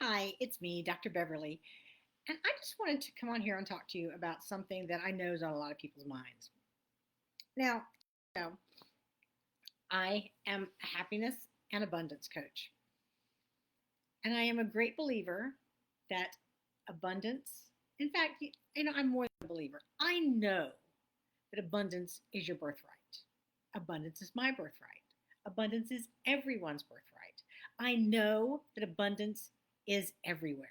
Hi, it's me, Dr. Beverly, and I just wanted to come on here and talk to you about something that I know is on a lot of people's minds. Now, you know, I am a happiness and abundance coach, and I am a great believer that abundance, in fact, I'm more than a believer. I know that abundance is your birthright. Abundance is my birthright. Abundance is everyone's birthright. I know that abundance is everywhere.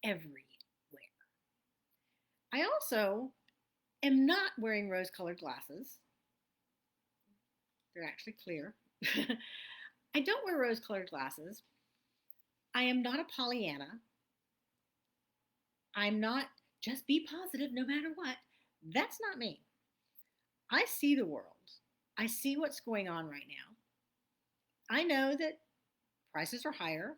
Everywhere. I also am not wearing rose colored glasses. They're actually clear. I don't wear rose colored glasses. I am not a Pollyanna. I'm not just be positive no matter what. That's not me. I see the world. I see what's going on right now. I know that prices are higher.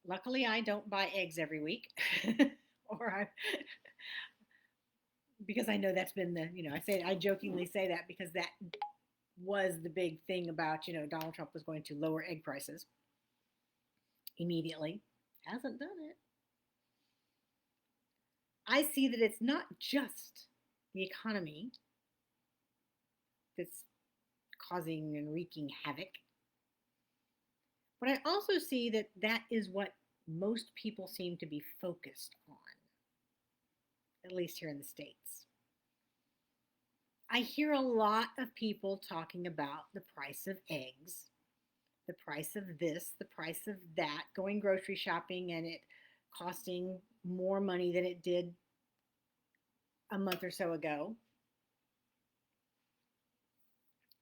Luckily, I don't buy eggs every week. or I because I know that's been I jokingly say that because that was the big thing about, Donald Trump was going to lower egg prices immediately. Hasn't done it. I see that it's not just the economy that's causing and wreaking havoc, but I also see that that is what most people seem to be focused on, at least here in the States. I hear a lot of people talking about the price of eggs, the price of this, the price of that, going grocery shopping and it costing more money than it did a month or so ago.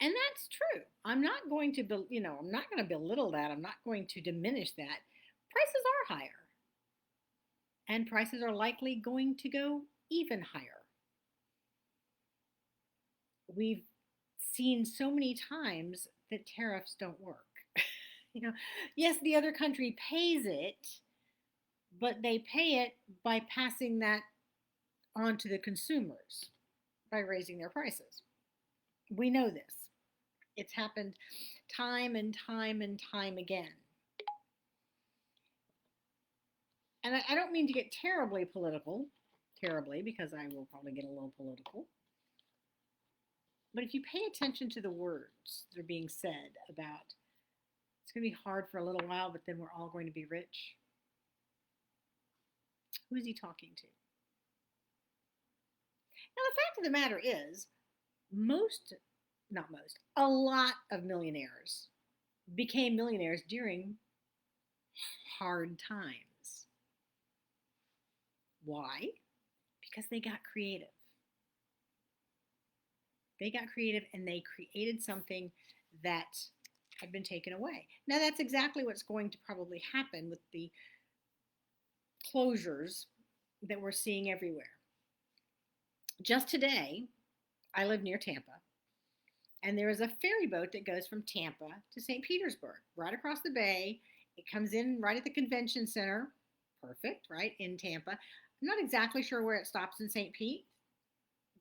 And that's true. I'm not going to, I'm not going to belittle that. I'm not going to diminish that. Prices are higher, and prices are likely going to go even higher. We've seen so many times that tariffs don't work. you know, yes, the other country pays it, but they pay it by passing that on to the consumers by raising their prices. We know this. It's happened time and time and time again. And I don't mean to get terribly political, because I will probably get a little political. But if you pay attention to the words that are being said about it's going to be hard for a little while, but then we're all going to be rich, who is he talking to? Now, the fact of the matter is, a lot of millionaires became millionaires during hard times. Why? Because they got creative. They got creative and they created something that had been taken away. Now, that's exactly what's going to probably happen with the closures that we're seeing everywhere. Just today, I live near Tampa, and there is a ferry boat that goes from Tampa to St. Petersburg, right across the bay. It comes in right at the convention center. Perfect, right, in Tampa. I'm not exactly sure where it stops in St. Pete,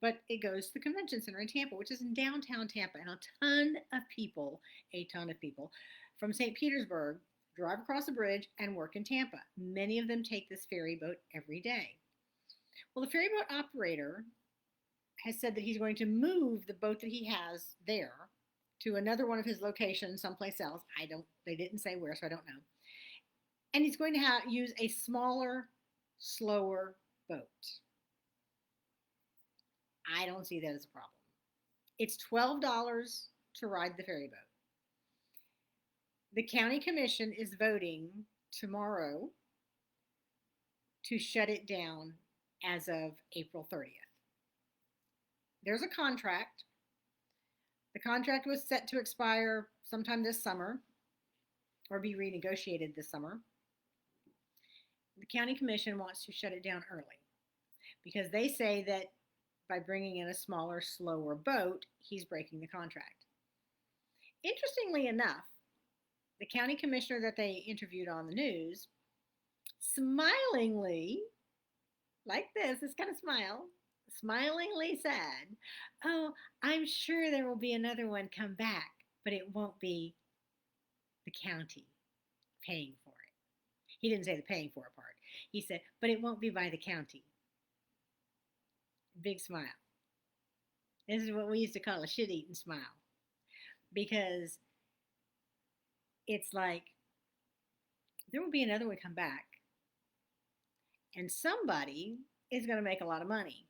but it goes to the convention center in Tampa, which is in downtown Tampa. And a ton of people from St. Petersburg drive across the bridge and work in Tampa. Many of them take this ferry boat every day. Well, the ferry boat operator has said that he's going to move the boat that he has there to another one of his locations someplace else. They didn't say where, so I don't know. And he's going to use a smaller, slower boat. I don't see that as a problem. It's $12 to ride the ferry boat. The county commission is voting tomorrow to shut it down as of April 30th. There's a contract. The contract was set to expire sometime this summer or be renegotiated this summer. The county commission wants to shut it down early because they say that by bringing in a smaller, slower boat, he's breaking the contract. Interestingly enough, the county commissioner that they interviewed on the news smilingly, like this kind of smilingly said, "Oh, I'm sure there will be another one come back, but it won't be the county paying for it. He didn't say the paying for it part. He said, but it won't be by the county. Big smile. This is what we used to call a shit eating smile because it's like there will be another one come back and somebody is going to make a lot of money.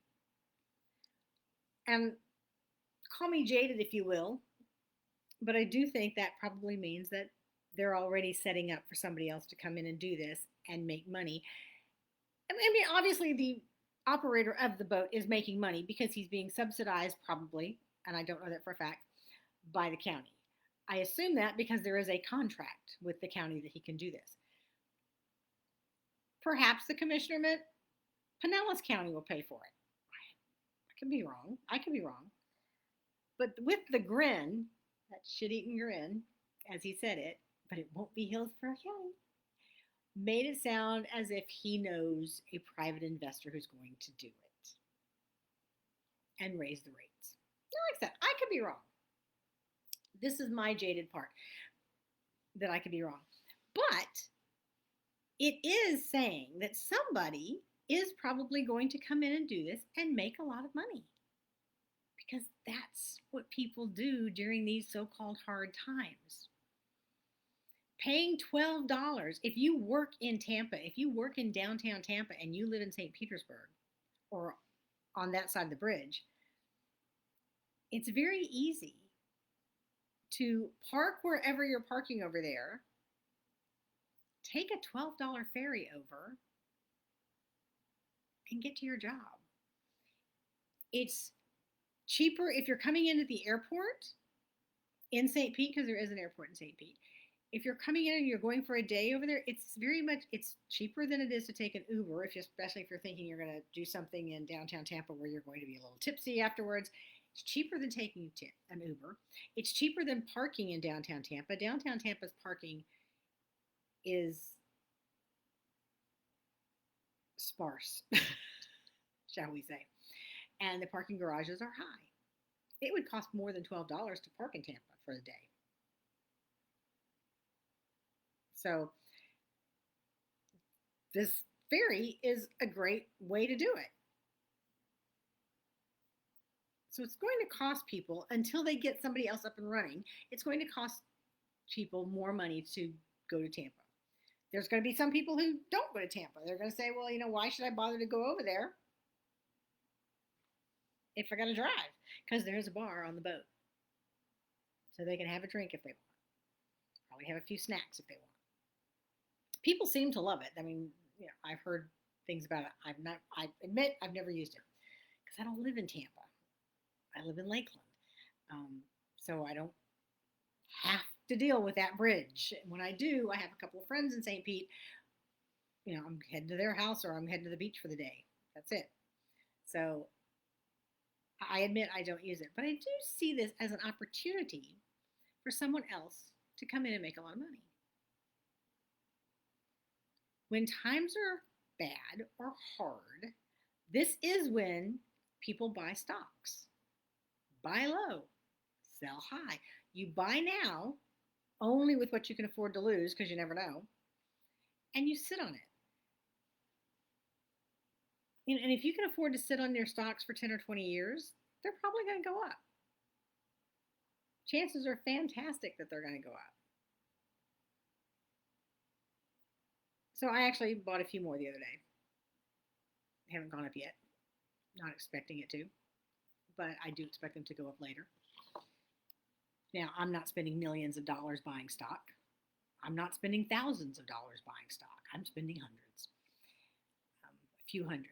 And call me jaded if you will, but I do think that probably means that they're already setting up for somebody else to come in and do this and make money. I mean, obviously, the operator of the boat is making money because he's being subsidized, probably, and I don't know that for a fact, by the county. I assume that because there is a contract with the county that he can do this. Perhaps the commissioner meant Pinellas County will pay for it. I could be wrong. I could be wrong. But with the grin, that shit-eating grin, as he said it, but it won't be Hillsborough County, made it sound as if he knows a private investor who's going to do it and raise the rates. Like I said, I could be wrong. This is my jaded part, that I could be wrong. But it is saying that somebody is probably going to come in and do this and make a lot of money. Because that's what people do during these so-called hard times. Paying $12, if you work in Tampa, if you work in downtown Tampa and you live in St. Petersburg or on that side of the bridge, it's very easy to park wherever you're parking over there, take a $12 ferry over, and get to your job. It's cheaper if you're coming into the airport in St. Pete, because there is an airport in St. Pete. If you're coming in and you're going for a day over there, it's cheaper than it is to take an Uber, especially if you're thinking you're going to do something in downtown Tampa where you're going to be a little tipsy afterwards. It's cheaper than taking an Uber. It's cheaper than parking in downtown Tampa. Downtown Tampa's parking is sparse, shall we say. And the parking garages are high. It would cost more than $12 to park in Tampa for the day. So this ferry is a great way to do it. So it's going to cost people, until they get somebody else up and running, it's going to cost people more money to go to Tampa. There's going to be some people who don't go to Tampa. They're going to say, well, why should I bother to go over there if I got to drive? Because there's a bar on the boat. So they can have a drink if they want. Probably have a few snacks if they want. People seem to love it. I mean, I've heard things about it. I admit I've never used it because I don't live in Tampa. I live in Lakeland. So I don't have to deal with that bridge. When I do, I have a couple of friends in St. Pete. I'm heading to their house or I'm heading to the beach for the day. That's it. So I admit I don't use it, but I do see this as an opportunity for someone else to come in and make a lot of money. When times are bad or hard, this is when people buy stocks. Buy low, sell high. You buy now only with what you can afford to lose, because you never know, and you sit on it. And if you can afford to sit on your stocks for 10 or 20 years, they're probably going to go up. Chances are fantastic that they're going to go up. So I actually bought a few more the other day. They haven't gone up yet. Not expecting it to, but I do expect them to go up later. Now, I'm not spending millions of dollars buying stock. I'm not spending thousands of dollars buying stock. I'm spending hundreds, a few hundred.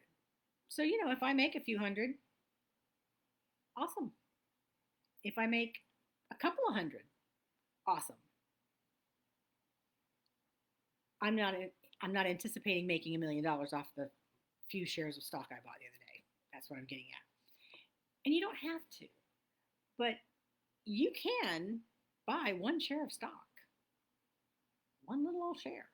So, if I make a few hundred, awesome. If I make a couple of hundred, awesome. I'm not anticipating making $1 million off the few shares of stock I bought the other day. That's what I'm getting at. And you don't have to, but you can buy one share of stock, one little old share.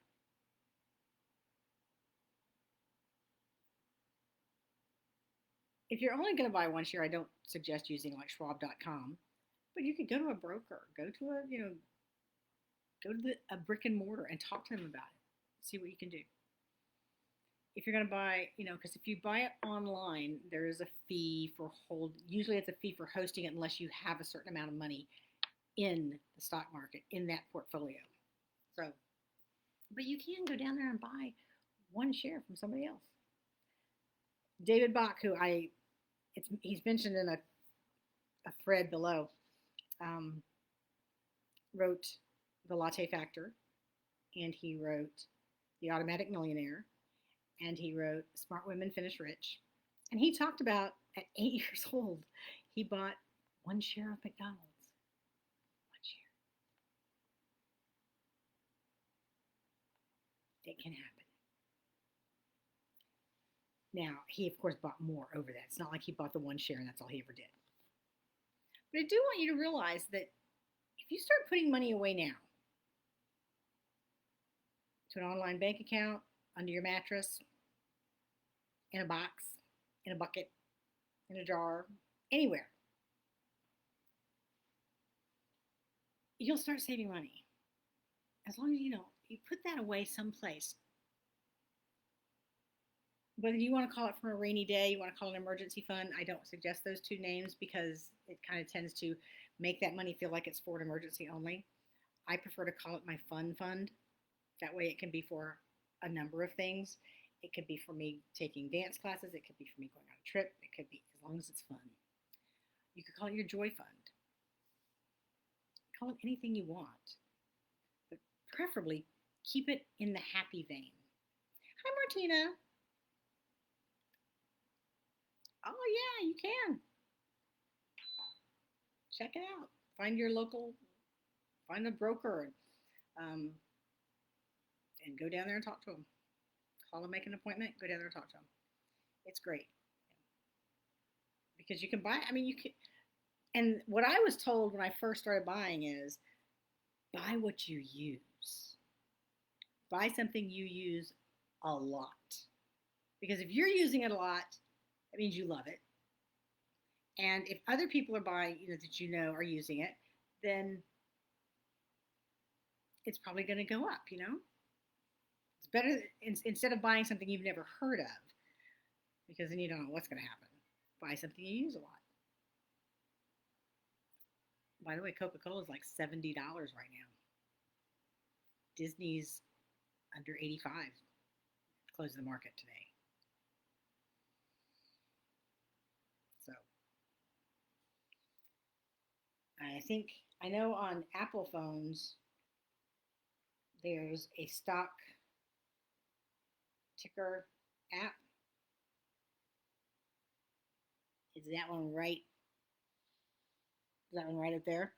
If you're only going to buy one share, I don't suggest using like Schwab.com, but you could go to a broker, go to Go to a brick and mortar and talk to them about it. See what you can do. If you're going to buy, because if you buy it online, there is a fee for usually it's a fee for hosting it unless you have a certain amount of money in the stock market, in that portfolio. So, but you can go down there and buy one share from somebody else. David Bach, he's mentioned in a thread below, um, wrote The Latte Factor, and he wrote The Automatic Millionaire, and he wrote Smart Women Finish Rich. And he talked about at 8 years old, he bought one share of McDonald's. One share. It can happen. Now, he of course bought more over that. It's not like he bought the one share and that's all he ever did. But I do want you to realize that if you start putting money away now to an online bank account, under your mattress, in a box, in a bucket, in a jar, anywhere, you'll start saving money. As long as you put that away someplace. Whether you want to call it for a rainy day, you want to call it an emergency fund, I don't suggest those two names because it kind of tends to make that money feel like it's for an emergency only. I prefer to call it my fun fund. That way it can be for a number of things. It could be for me taking dance classes. It could be for me going on a trip. It could be as long as it's fun. You could call it your joy fund. Call it anything you want. But preferably keep it in the happy vein. Hi, Martina. Oh, yeah, you can. Check it out. Find a broker, and go down there and talk to them. Call them, make an appointment, go down there and talk to them. It's great. Because you can buy, you can, and what I was told when I first started buying is, buy what you use. Buy something you use a lot. Because if you're using it a lot, that means you love it. And if other people are buying, that are using it, then it's probably going to go up, It's better instead of buying something you've never heard of, because then you don't know what's going to happen. Buy something you use a lot. By the way, Coca-Cola is like $70 right now. Disney's under 85. Closed the market today. So I know on Apple phones there's a stock ticker app. Is that one right? Is that one right up there?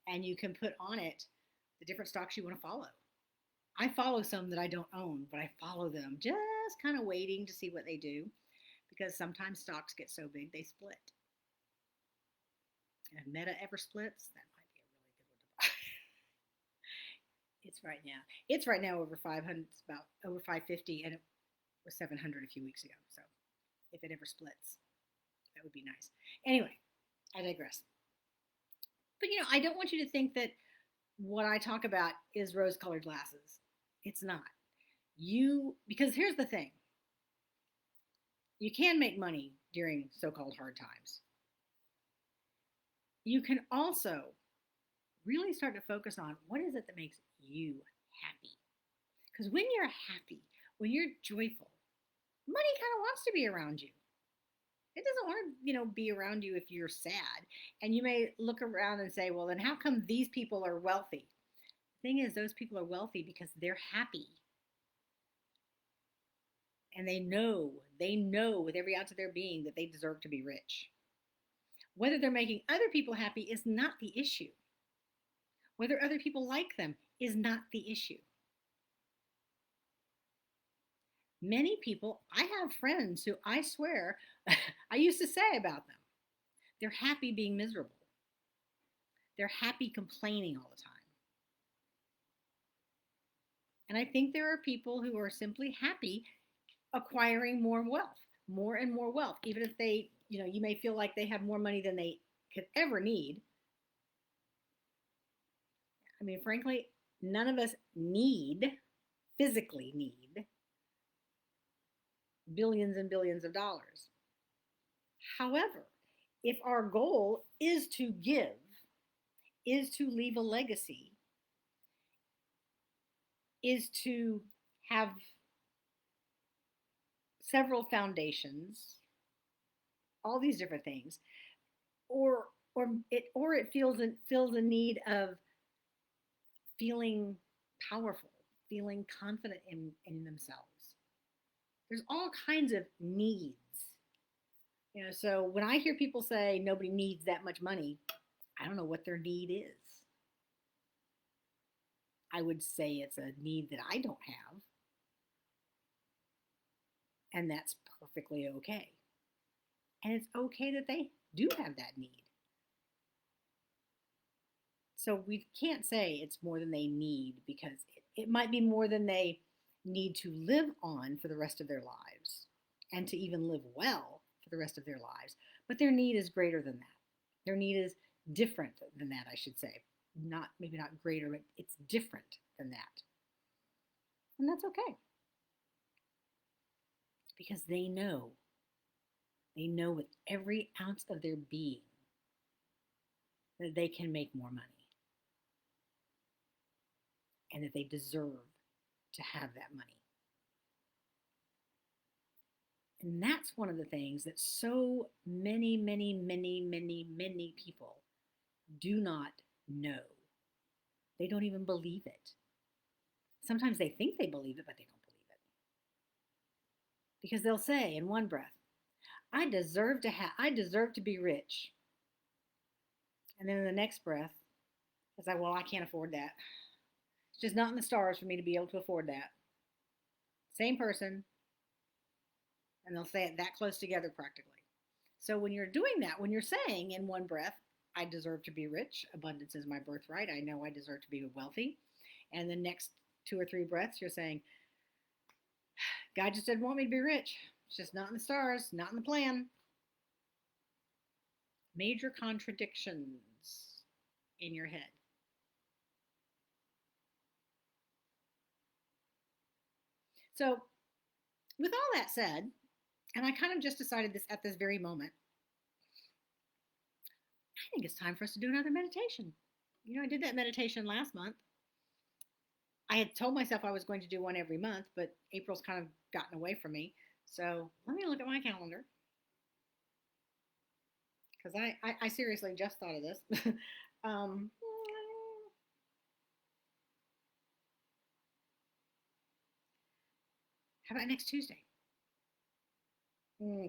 And you can put on it the different stocks you want to follow. I follow some that I don't own, but I follow them just kind of waiting to see what they do, because sometimes stocks get so big they split. And if Meta ever splits, that might be a really good one to buy. It's right now over 500. It's about over 550, and it was 700 a few weeks ago. So if it ever splits, that would be nice. Anyway, I digress. But I don't want you to think that what I talk about is rose-colored glasses. It's not. Because here's the thing. You can make money during so-called hard times. You can also really start to focus on what is it that makes you happy. Because when you're happy, when you're joyful, money kind of wants to be around you. It doesn't want to, be around you if you're sad. And you may look around and say, well, then how come these people are wealthy? The thing is, those people are wealthy because they're happy. And they know with every ounce of their being that they deserve to be rich. Whether they're making other people happy is not the issue. Whether other people like them is not the issue. Many people, I have friends who I swear I used to say about them, they're happy being miserable. They're happy complaining all the time. And I think there are people who are simply happy acquiring more and more wealth, even if they, you may feel like they have more money than they could ever need. Frankly, None of us physically need billions and billions of dollars. However, if our goal is to give, is to leave a legacy, is to have several foundations, all these different things, or it feels a need of feeling powerful, feeling confident in themselves. There's all kinds of needs. So when I hear people say nobody needs that much money, I don't know what their need is. I would say it's a need that I don't have, and that's perfectly okay. And it's okay that they do have that need. So we can't say it's more than they need, because it might be more than they need to live on for the rest of their lives, and to even live well for the rest of their lives. But their need is greater than that. Their need is different than that, I should say. Maybe not greater, but it's different than that. And that's okay. Because they know with every ounce of their being that they can make more money, and that they deserve to have that money. And that's one of the things that so many, many, many, many, many people do not know. They don't even believe it. Sometimes they think they believe it, but they don't believe it. Because they'll say in one breath, I deserve to be rich. And then in the next breath, it's like, well, I can't afford that. It's just not in the stars for me to be able to afford that. Same person, and they'll say it that close together practically. So when you're doing that, when you're saying in one breath, I deserve to be rich, abundance is my birthright, I know I deserve to be wealthy, and the next 2 or 3 breaths you're saying, God just didn't want me to be rich. It's just not in the stars, not in the plan. Major contradictions in your head. So with all that said, and I kind of just decided this at this very moment, I think it's time for us to do another meditation. I did that meditation last month. I had told myself I was going to do one every month, but April's kind of gotten away from me. So let me look at my calendar, because I seriously just thought of this. um, how about next Tuesday?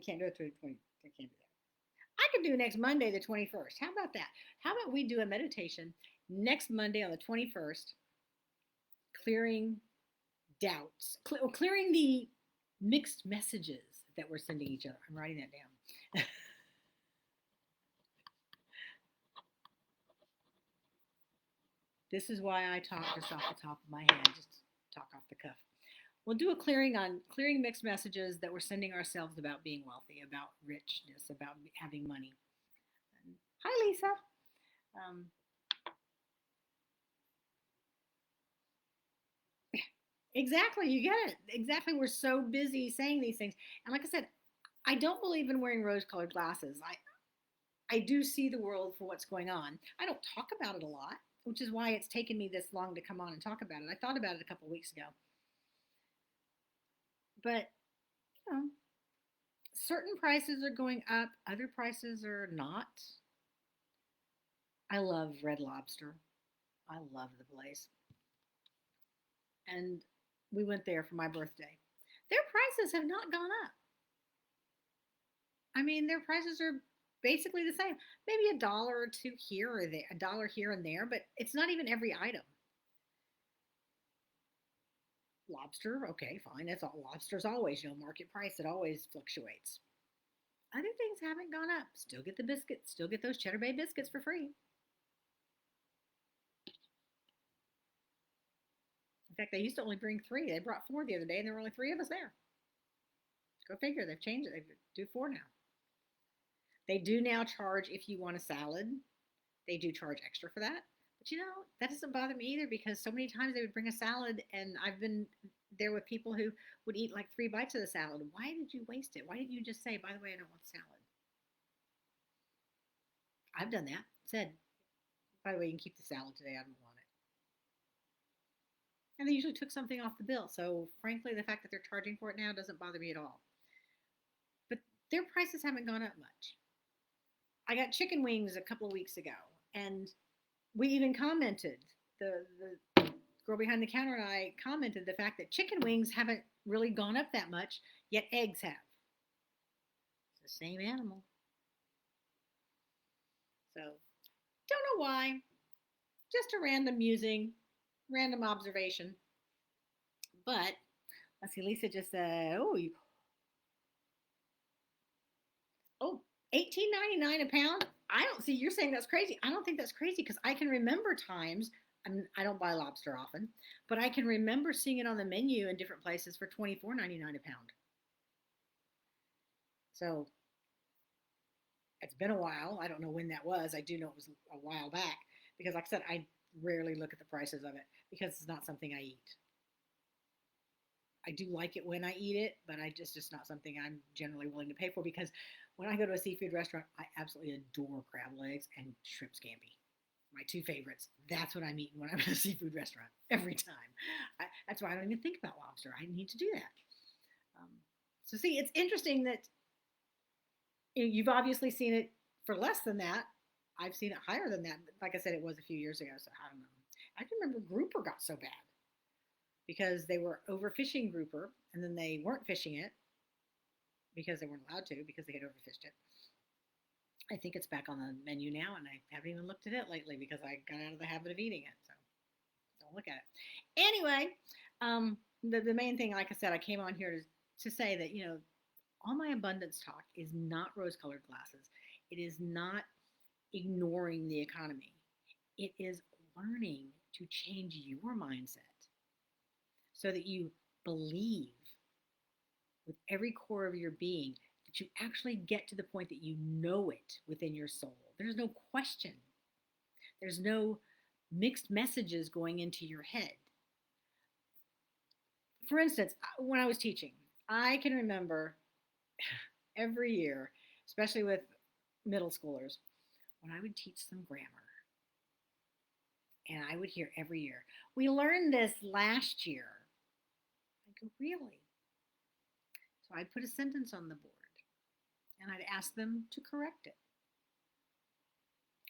Can't do it to the 20. I can't do that. I could do next Monday, the 21st. How about that? How about we do a meditation next Monday on the 21st, clearing doubts, clearing the mixed messages that we're sending each other. I'm writing that down. This is why I talk just off the top of my head, just talk off the cuff. We'll do a clearing mixed messages that we're sending ourselves about being wealthy, about richness, about having money. And, hi, Lisa. Um, exactly, you get it. Exactly, we're so busy saying these things. And like I said, I don't believe in wearing rose-colored glasses. I do see the world for what's going on. I don't talk about it a lot, which is why it's taken me this long to come on and talk about it. I thought about it a couple of weeks ago. But, you know, certain prices are going up, other prices are not. I love Red Lobster. I love the place. And we went there for my birthday. Their prices have not gone up. I mean, their prices are basically the same. Maybe a dollar or two here or there, a dollar here and there, but it's not even every item. Lobster, okay, fine. That's all. Lobster's always, market price. It always fluctuates. Other things haven't gone up. Still get the biscuits. Still get those Cheddar Bay biscuits for free. In fact, they used to only bring 3. They brought 4 the other day, and there were only 3 of us there. Go figure. They've changed it. They do 4 now. They do now charge if you want a salad. They do charge extra for that. But that doesn't bother me either because so many times they would bring a salad and I've been there with people who would eat like 3 bites of the salad. Why did you waste it? Why didn't you just say, by the way, I don't want salad? I've done that. Said, by the way, you can keep the salad today. I don't want it. And they usually took something off the bill. So frankly, the fact that they're charging for it now doesn't bother me at all. But their prices haven't gone up much. I got chicken wings a couple of weeks ago, and we even commented. The girl behind the counter and I commented the fact that chicken wings haven't really gone up that much, yet eggs have. It's the same animal. So, don't know why. Just a random musing, random observation. But let's see, Lisa just said, oh, 18.99 a pound. I don't see. You're saying that's crazy. I don't think that's crazy because I can remember times. I don't buy lobster often, but I can remember seeing it on the menu in different places for 24.99 a pound. So it's been a while. I don't know when that was. I do know it was a while back because, like I said, I rarely look at the prices of it because it's not something I eat. I do like it when I eat it, but I just not something I'm generally willing to pay for because when I go to a seafood restaurant, I absolutely adore crab legs and shrimp scampi. My two favorites. That's what I'm eating when I'm at a seafood restaurant every time. That's why I don't even think about lobster. I need to do that. Um, so see, it's interesting that you've obviously seen it for less than that. I've seen it higher than that. But like I said, it was a few years ago, so I don't know. I can remember grouper got so bad because they were overfishing grouper and then they weren't fishing it because they weren't allowed to because they had overfished it. I think it's back on the menu now, and I haven't even looked at it lately because I got out of the habit of eating it. So don't look at it. Anyway, the main thing, like I said, I came on here to say that, all my abundance talk is not rose colored glasses. It is not ignoring the economy. It is learning to change your mindset so that you believe with every core of your being that you actually get to the point that you know it within your soul. There's no question. There's no mixed messages going into your head. For instance, when I was teaching, I can remember every year, especially with middle schoolers, when I would teach them grammar. And I would hear every year, we learned this last year. I go, really? So I'd put a sentence on the board and I'd ask them to correct it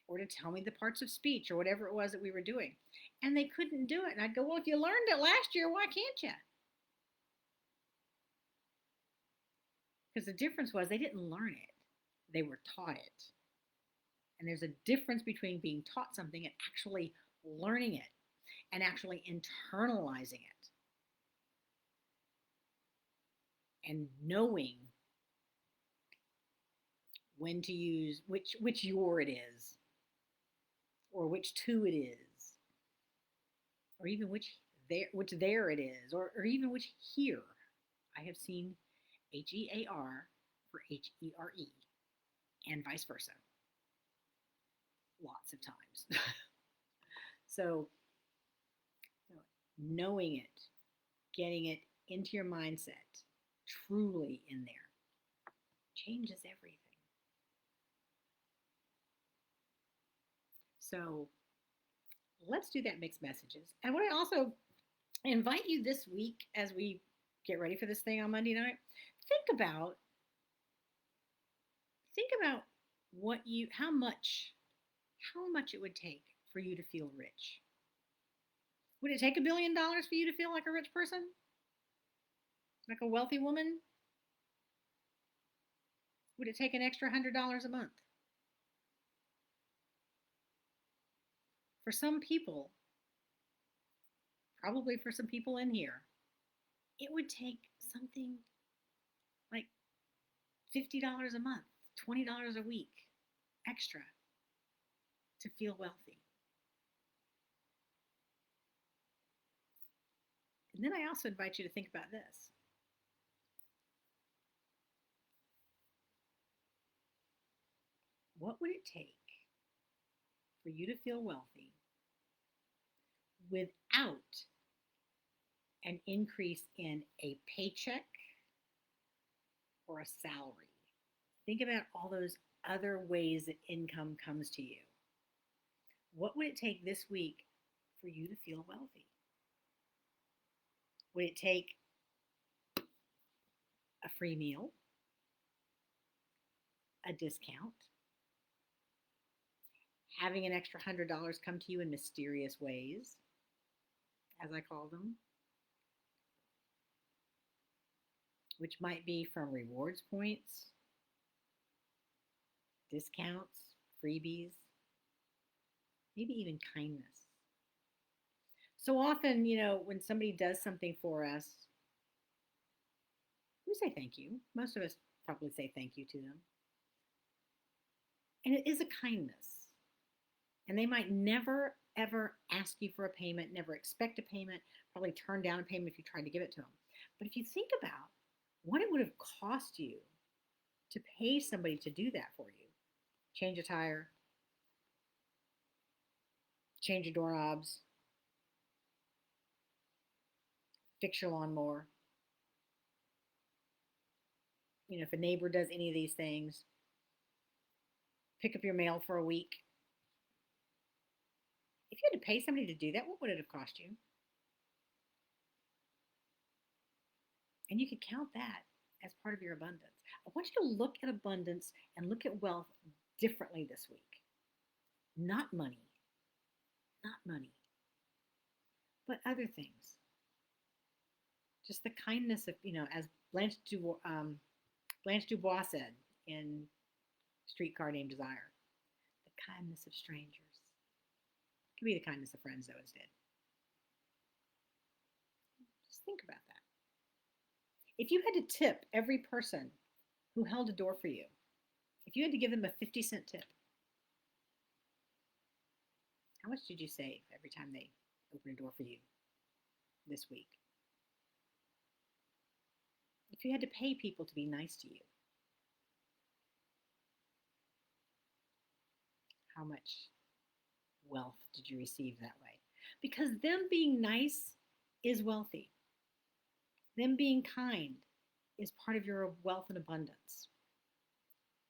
or to tell me the parts of speech or whatever it was that we were doing. And they couldn't do it. And I'd go, well, if you learned it last year, why can't you? Because the difference was they didn't learn it, they were taught it. And there's a difference between being taught something and actually learning it and actually internalizing it and knowing when to use which your it is or which to it is or even which there it is or even which here. I have seen HEAR for HERE and vice versa lots of times. So knowing it, getting it into your mindset, truly in there, changes everything. So let's do that mixed messages. And what I also invite you this week as we get ready for this thing on Monday night, think about how much it would take for you to feel rich. Would it take $1 billion for you to feel like a rich person? Like a wealthy woman? Would it take an extra $100 a month? For some people, probably for some people in here, it would take something like $50 a month, $20 a week extra to feel wealthy. And then I also invite you to think about this. What would it take for you to feel wealthy without an increase in a paycheck or a salary. Think about all those other ways that income comes to you. What would it take this week for you to feel wealthy? Would it take a free meal, a discount, having an extra $100 come to you in mysterious ways, as I call them, which might be from rewards points, discounts, freebies, maybe even kindness? So often, when somebody does something for us, we say thank you. Most of us probably say thank you to them. And it is a kindness. And they might never, ever ask you for a payment, never expect a payment, probably turn down a payment if you tried to give it to them. But if you think about what it would have cost you to pay somebody to do that for you, change a tire, change your doorknobs, fix your lawnmower. If a neighbor does any of these things, pick up your mail for a week. If you had to pay somebody to do that, what would it have cost you? And you could count that as part of your abundance. I want you to look at abundance and look at wealth differently this week. Not money, but other things. Just the kindness of, as Blanche Dubois said in Streetcar Named Desire, the kindness of strangers. It could be the kindness of friends, though, instead. Just think about that. If you had to tip every person who held a door for you, if you had to give them a 50-cent tip, how much did you save every time they open a door for you this week? If you had to pay people to be nice to you, how much wealth did you receive that way? Because them being nice is wealthy. Them being kind is part of your wealth and abundance.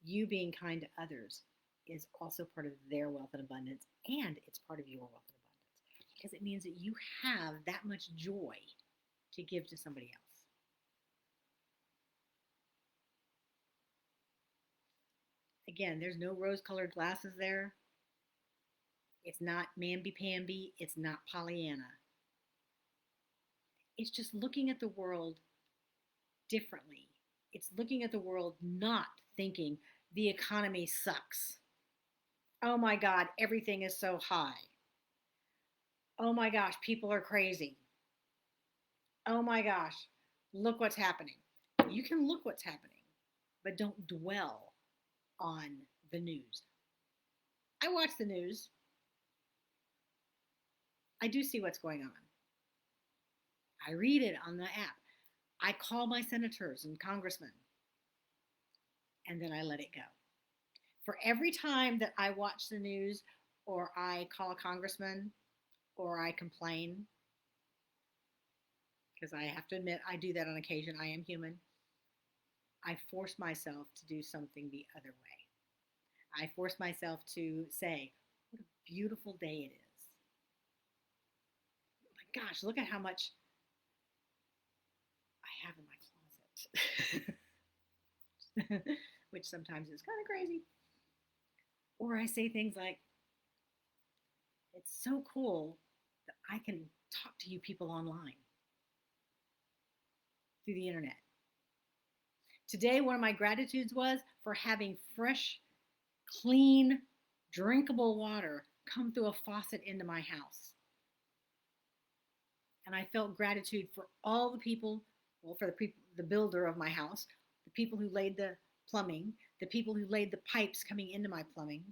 You being kind to others is also part of their wealth and abundance, and it's part of your wealth and abundance because it means that you have that much joy to give to somebody else. Again, there's no rose-colored glasses there. It's not mamby-pamby. It's not Pollyanna. It's just looking at the world differently. It's looking at the world not thinking the economy sucks. Oh my God, everything is so high. Oh my gosh, people are crazy. Oh my gosh, look what's happening. You can look what's happening, but don't dwell on the news. I watch the news. I do see what's going on. I read it on the app. I call my senators and congressmen, and then I let it go. For every time that I watch the news or I call a congressman or I complain, because I have to admit I do that on occasion, I am human, I force myself to do something the other way. I force myself to say, what a beautiful day it is. Oh my gosh, look at how much I have in my closet, which sometimes is kind of crazy. Or I say things like, it's so cool that I can talk to you people online through the internet. Today, one of my gratitudes was for having fresh, clean, drinkable water come through a faucet into my house. And I felt gratitude for all the people, well, for the builder of my house, the people who laid the plumbing, the people who laid the pipes coming into my plumbing,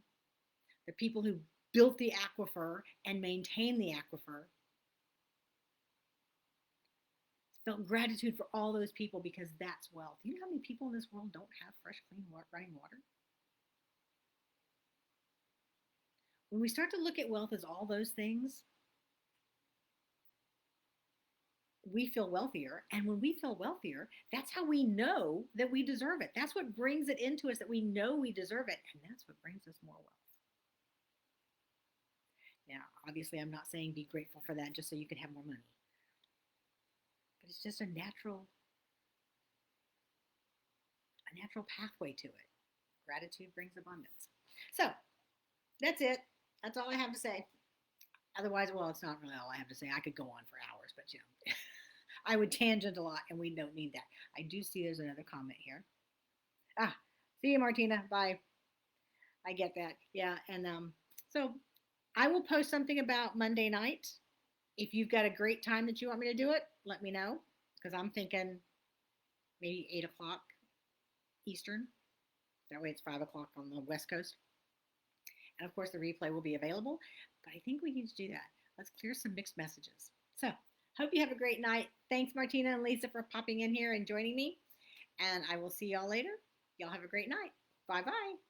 the people who built the aquifer and maintained the aquifer. Felt gratitude for all those people because that's wealth. You know how many people in this world don't have fresh, clean, running water? When we start to look at wealth as all those things, we feel wealthier. And when we feel wealthier, that's how we know that we deserve it. That's what brings it into us, that we know we deserve it. And that's what brings us more wealth. Now, obviously, I'm not saying be grateful for that just so you can have more money, but it's just a natural pathway to it. Gratitude brings abundance. So that's it. That's all I have to say. Otherwise, well, it's not really all I have to say. I could go on for hours, but I would tangent a lot, and we don't need that. I do see there's another comment here. See you, Martina. Bye. I get that. Yeah, and so I will post something about Monday night. If you've got a great time that you want me to do it, let me know, because I'm thinking maybe 8 o'clock Eastern. That way it's 5 o'clock on the West Coast. And of course, the replay will be available. But I think we need to do that. Let's clear some mixed messages. So, hope you have a great night. Thanks, Martina and Lisa, for popping in here and joining me. And I will see y'all later. Y'all have a great night. Bye-bye.